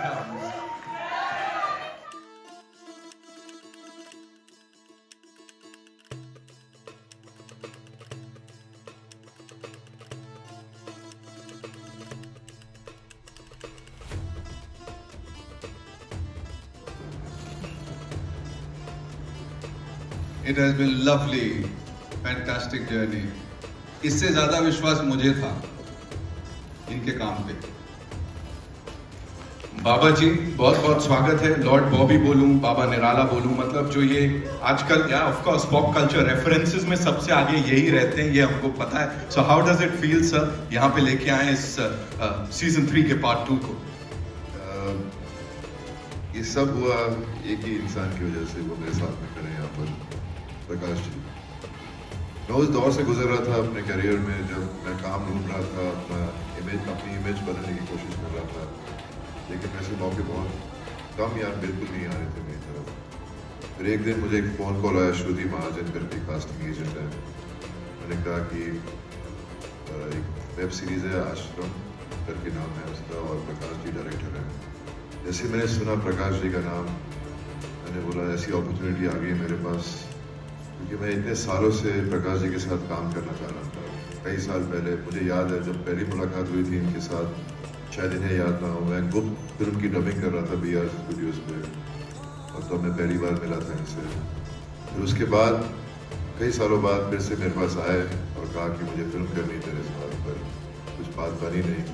comes. It has been lovely, fantastic journey. इससे ज़्यादा विश्वास मुझे था इनके काम पे। बाबा जी बहुत बहुत स्वागत है। लॉर्ड बॉबी बोलूं, बाबा निराला बोलूं, मतलब जो ये आजकल या of course pop culture references में सबसे आगे यही रहते हैं, ये हमको पता है। So how does it feel sir, यहाँ पे लेके आए इस सीजन 3 के पार्ट 2 को? ये सब हुआ एक ही इंसान की वजह से, वो मेरे साथ में खड़े यहाँ पर, प्रकाश जी। मैं उस दौर से गुजर रहा था अपने करियर में जब मैं काम ढूंढ रहा था, अपनी इमेज बनाने की कोशिश कर रहा था, लेकिन ऐसे मौके बहुत कम या बिल्कुल नहीं आ रहे थे मेरी तरफ। फिर एक दिन मुझे एक फ़ोन कॉल आया, श्रुति महाजन करके कास्टिंग एजेंट है। मैंने कहा कि एक वेब सीरीज़ है आश्रम करके नाम है उसका, और प्रकाश जी डायरेक्टर है। जैसे मैंने सुना प्रकाश जी का नाम, मैंने बोला ऐसी अपॉर्चुनिटी आ गई मेरे पास, क्योंकि मैं इतने सालों से प्रकाश जी के साथ काम करना चाह रहा था। कई साल पहले मुझे याद है जब पहली मुलाकात हुई थी इनके साथ, शायद इन्हें याद ना हो, मैं गुप्त फिल्म की डबिंग कर रहा था BR स्टूडियोज़ पे, और तो मैं पहली बार मिला था इनसे। फिर उसके बाद कई सालों बाद फिर से मेरे पास आए और कहा कि मुझे फिल्म करनी तेरे साथ, पर कुछ बात बनी नहीं।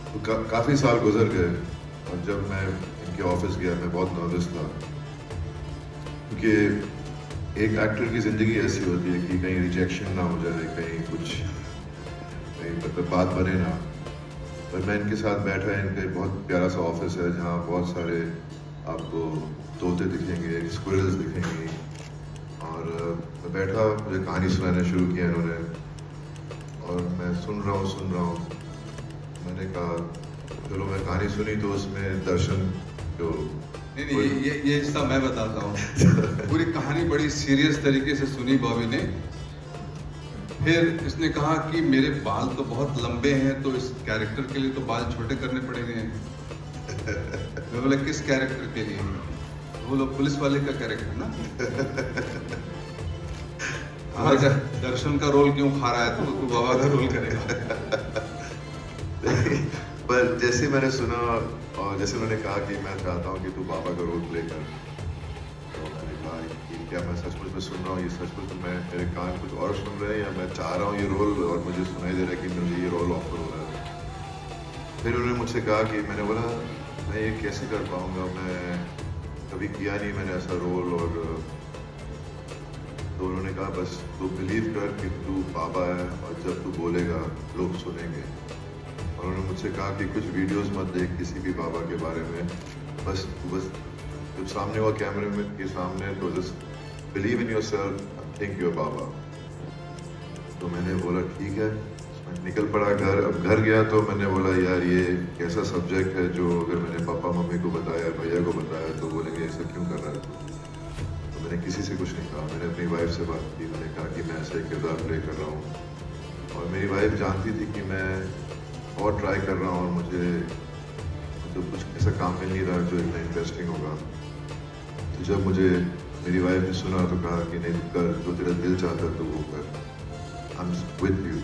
तो काफ़ी साल गुजर गए, और जब मैं इनके ऑफिस गया मैं बहुत नर्वस था, क्योंकि एक एक्टर की ज़िंदगी ऐसी होती है कि कहीं रिजेक्शन ना हो जाए, कहीं मतलब बात बने ना। पर मैं इनके साथ बैठा, इनका बहुत प्यारा सा ऑफिस है जहाँ बहुत सारे आपको तोते दिखेंगे, स्क्विरल्स दिखेंगी, और मैं बैठा, मुझे कहानी सुनाना शुरू किया इन्होंने, और मैं सुन रहा हूँ। मैंने कहा चलो, मैं कहानी सुनी तो उसमें दर्शन जो नहीं, ये हिस्सा मैं बताता हूँ। पूरी कहानी बड़ी सीरियस तरीके से सुनी बॉबी ने। फिर इसने कहा कि मेरे बाल तो बहुत लंबे हैं, तो इस कैरेक्टर के लिए तो बाल छोटे करने पड़ेंगे। मैं बोला किस कैरेक्टर के लिए? वो लोग पुलिस वाले का कैरेक्टर ना। दर्शन का रोल क्यों खा रहा है, तो तू बाबा का रोल करेगा। पर जैसे मैंने सुना और जैसे उन्होंने कहा कि मैं चाहता हूँ कि तू बाबा का रोल प्ले कर, तो मैंने कहा कि क्या मैं सचमुच में सुन रहा हूँ, ये सचमुच में मेरे कान कुछ और सुन रहे हैं, या मैं चाह रहा हूँ ये रोल और मुझे सुनाई दे रहा है कि मुझे ये रोल ऑफर हो रहा है। फिर उन्होंने मुझसे कहा कि मैंने बोला मैं ये कैसे कर पाऊँगा, मैं कभी किया नहीं मैंने ऐसा रोल। और तो उन्होंने कहा बस तू बिलीव कर कि तू बाबा है, और जब तू बोलेगा लोग सुनेंगे। और उन्होंने मुझसे कहा कि कुछ वीडियोस मत देख किसी भी बाबा के बारे में, बस जब सामने हुआ कैमरे में के सामने, तो just believe in yourself, think your baba. तो मैंने बोला ठीक है, मैं निकल पड़ा घर। अब घर गया तो मैंने बोला यार ये कैसा सब्जेक्ट है जो अगर मैंने पापा मम्मी को बताया, भैया को बताया, तो बोलेंगे ऐसा क्यों कर रहा है। तो मैंने किसी से कुछ नहीं कहा। मैंने अपनी वाइफ से बात की, मैंने कहा कि मैं ऐसा एक किरदार प्ले कर रहा हूँ, और मेरी वाइफ जानती थी कि मैं और ट्राई कर रहा हूँ, और मुझे तो कुछ ऐसा काम मिल नहीं रहा जो इतना इंटरेस्टिंग होगा। तो जब मुझे मेरी वाइफ ने सुना तो कहा कि नहीं कर, जो तेरा दिल चाहता तो वो कर, आई एम विद यू।